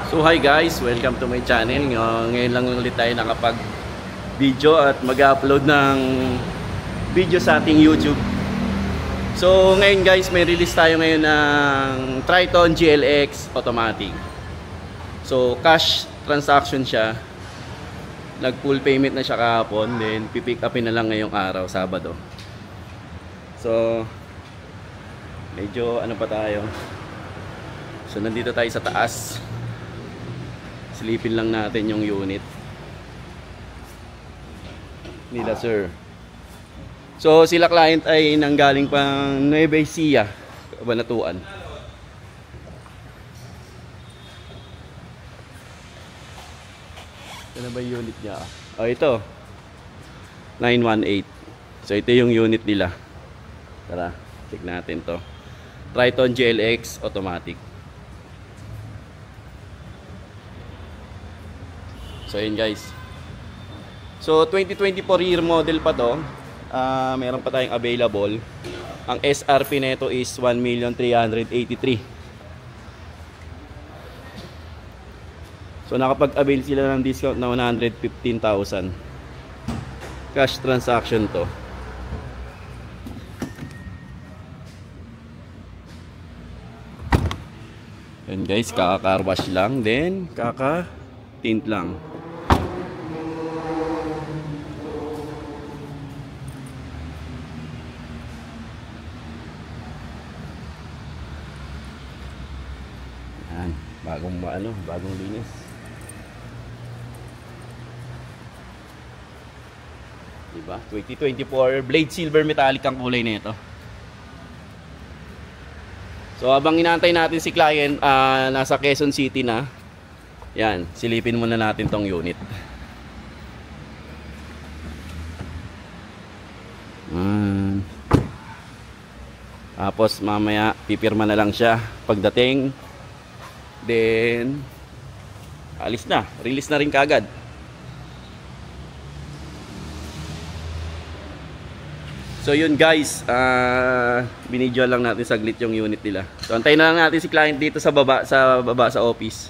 So hi guys, welcome to my channel. Ngayon lang ulit tayo nakapag video at mag-upload ng video sa ating YouTube. So ngayon guys, may release tayo ngayon ng Triton GLX automatic. So cash transaction siya. Nag full payment na siya kahapon, then pipick upin na lang ngayong araw, Sabado. So medyo ano pa tayo. So nandito tayo sa taas. Silipin lang natin yung unit nila sir. So sila client ay nanggaling pang Nueva Ecija, Cabanatuan. Ano ba yung unit niya? Oh, ito 918. So ito yung unit nila. Tara, check natin to. Triton GLX automatic. So yun guys. So 2024 year model pa to. Meron pa tayong available. Ang SRP nito is 1,383,000. So nakapag-avail sila ng discount na 115,000. Cash transaction to. Yun guys, kaka-car wash lang, then kaka-tint lang. Yan, bagong linis. Diba? 2024 blade silver metallic ang kulay nito. So habang inaantay natin si client, nasa Quezon City na. Yan, silipin muna natin tong unit. Tapos mamaya pipirma na lang siya pagdating. Then alis na, release na rin kaagad. So yun guys, binidyo lang natin saglit yung unit nila. So antayin na lang natin si client dito sa baba sa office.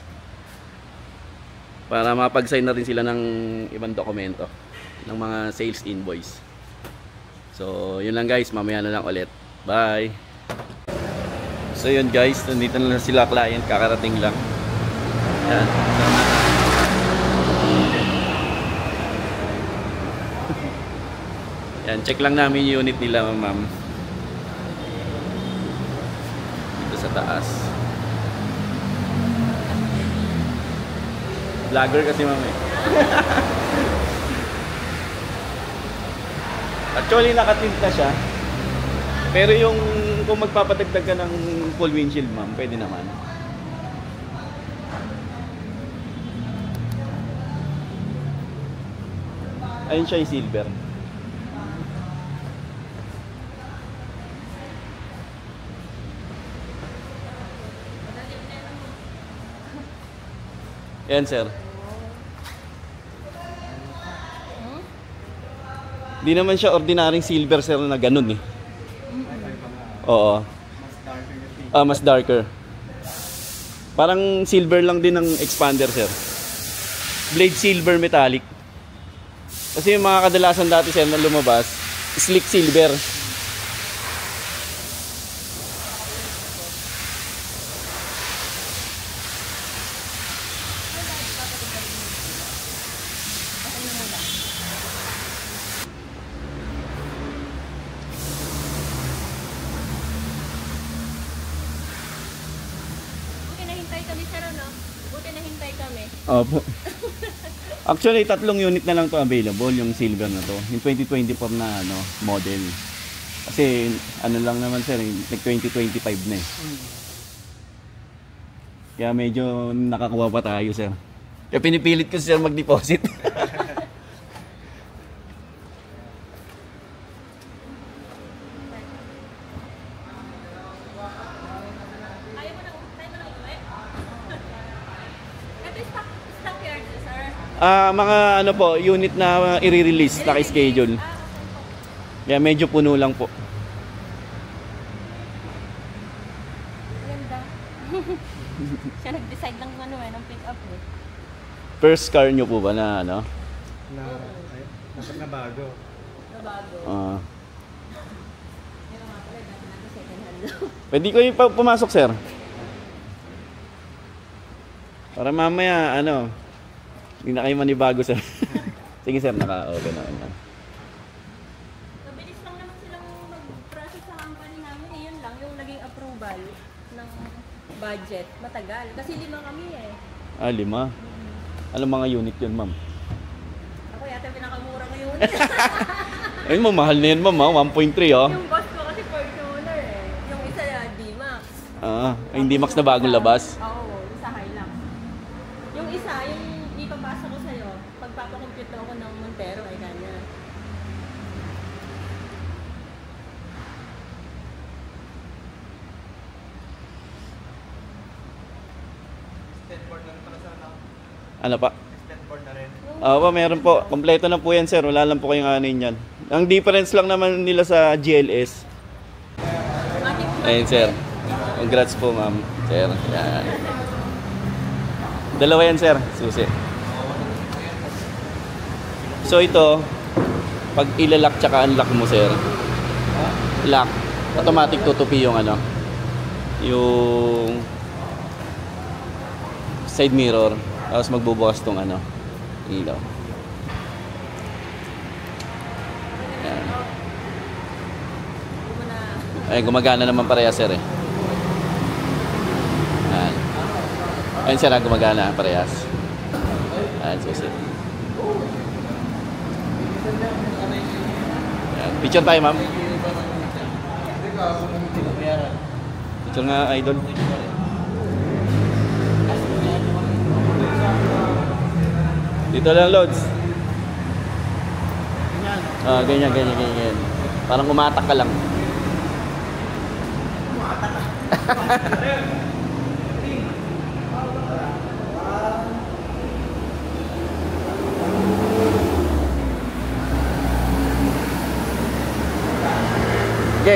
Para mapag-sign na rin sila ng ibang dokumento, ng mga sales invoice. So yun lang guys, mamaya na lang ulit. Bye. So yun guys, nandito na sila client, kakarating lang. Yan. Yan, check lang namin yung unit nila, ma'am. Dito sa taas. Vlogger kasi, ma'am eh. Actually, nakatint na siya. Pero yung kung magpapadagdag ka ng full windshield, ma'am, pwede naman. Ayun siya yung silver. Yan sir. Di naman siya ordinaryong silver sir na ganun eh. Oo. Mas darker. Parang silver lang din ng expander sir. Blade silver metallic. Kasi yung mga kadalasan dati sir na lumabas, slick silver. Buti nahintay kami. Opo. Actually, 3 unit na lang to available, yung silver na to. Yung 2024 na model. Kasi ano lang naman sir, like 2025 na eh. Kaya medyo nakakuha pa tayo sir. Kaya pinipilit ko sir mag-deposit. Mga ano po, unit na i-release, naka-schedule. Kaya medyo puno lang po. Ganda. Siya nag-decide ng ano eh. tayo ng pick up eh. First car nyo po ba na ano? Dapat na bago. Na bago. Pero nga pala, dati natin second hand lang. Pwede ko yung pumasok, sir. Para mamaya, ano, hindi na kayo manibago, sir. Sige, sir, naka-open na naman. Mabilis lang naman silang mag-process sa company namin. Eh, yun lang, yung naging approval ng budget. Matagal. Kasi 5 kami eh. 5. Anong mga unit yun, ma'am? Ako yata pinakamura ngayon. Ayun, ma'am, mahal na yun, ma'am, 1.3, oh. Yung boss ko kasi Fortuner eh. Yung isa D-Max. Hindi max na bagong labas. Oo, isa Hilux. Yung isa, yung ipapasa ko sa'yo, pagpapakompute ako ng Montero ay ganyan. Skateboard na rin pala sa ano? Ano pa? Skateboard na rin. Meron po. Kompleto na po yan, sir. Wala lang po kayong anin yan. Ang difference lang naman nila sa GLS. Ayun, sir. Congrats po, ma'am. Sir. Yan. Dalawa yan, sir. Susi. So, ito, pag ilalak tsaka unlock mo, sir, lock, automatic tutupi yung ano, yung side mirror. Tapos magbubukas tong ano, ilaw. Yan. Ay, gumagana naman pareha, sir eh. Yan. Ayun, sir, gumagana parehas. Yan, susi. Yan. Picture tayo, ma'am. Picture nga, idol. Dito lang, Lods. Ganyan. Ganyan. Parang umatak ka lang.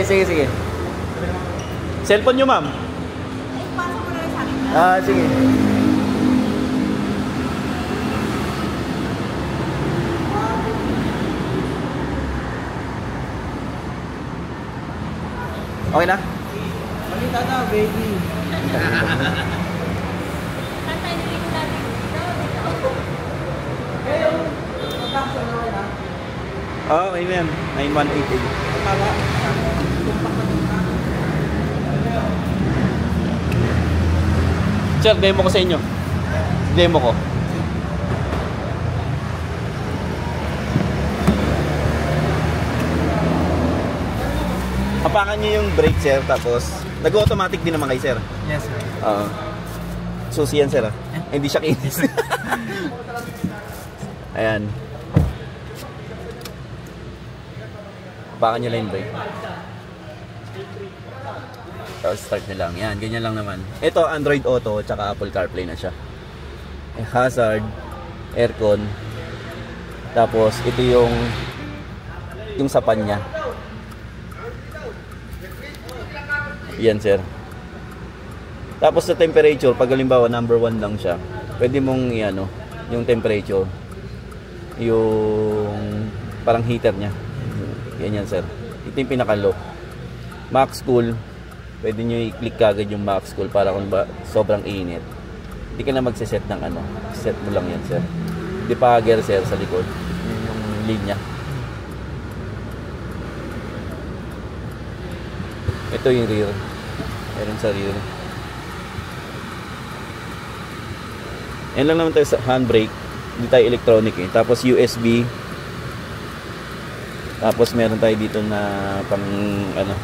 Sige. Cellphone nyo, ma'am? Ay, pasok mo na rin sa akin. Sige. Okay na? Malita na, baby. Saan tayo nilito natin? Kayo, magkakso na rin ha? Okay, ma'am. 9188. Tama. Sir, demo ko sa inyo. Demo ko. Hapakan nyo yung brake, sir, tapos nag-automatic din naman kayo, sir. Yes, sir. Susi yan, sir. Hindi siya kinis. Ayan. Hapakan nyo lang yung brake. Tapos start nyo lang. Yan, ganyan lang naman. Ito, Android Auto, tsaka Apple CarPlay na siya. Hazard, aircon. Tapos, ito yung sapan niya. Yan, sir. Tapos sa temperature, pag halimbawa number 1 lang siya, pwede mong i-ano, yung temperature, yung parang heater niya. Yan, sir. Ito yung pinaka-low. Max cool, pwede nyo i-click kagad yung max cool para kung ba sobrang init. Hindi ka na magsiset ng ano. Set mo lang yan, sir. Depagger, sir, sa likod. Yun yung linya. Ito yung rear. Meron sa rear. Yan lang naman tayo sa handbrake. Hindi tayo electronic eh. Tapos USB. Tapos meron tayo dito na pang ano.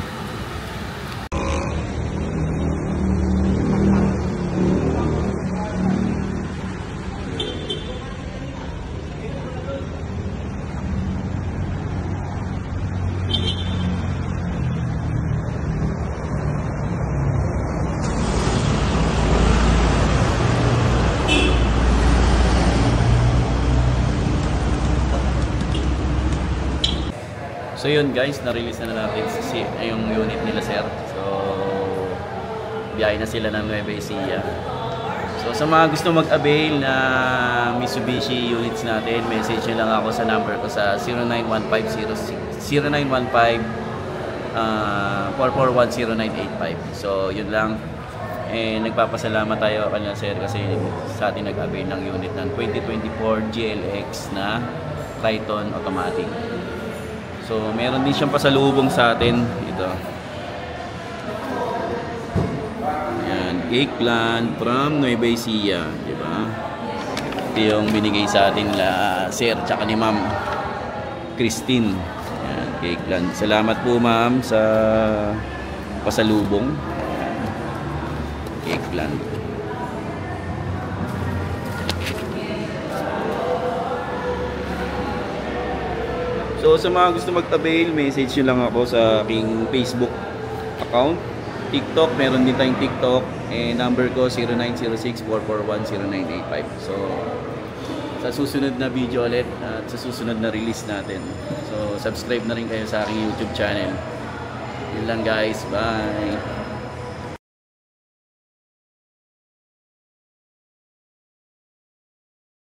So yun guys, na-release na natin yung unit nila, sir. So biyahe na sila ng Nueva Ecija. So So sa mga gusto mag-avail na Mitsubishi units natin, message nyo lang ako sa number ko sa 0915 So yun lang. Nagpapasalamat tayo kanila sir kasi sa atin nag-avail ng unit ng 2024 GLX na Triton automatic. So meron din siyang pasalubong sa atin ito. Cake plan from Nueva Ecija, di ba? Ito yung binigay sa atin la sir tsaka ni ma'am Christine. Ayan, cake plan. Salamat po ma'am sa pasalubong. Ayan, cake plan. So sa mga gusto mag-avail, message nyo lang ako sa aking Facebook account. TikTok, meron din tayong TikTok. Number ko 0906-441-0985. So, sa susunod na video ulit at sa susunod na release natin. So, subscribe na rin kayo sa aking YouTube channel. Yun lang guys. Bye!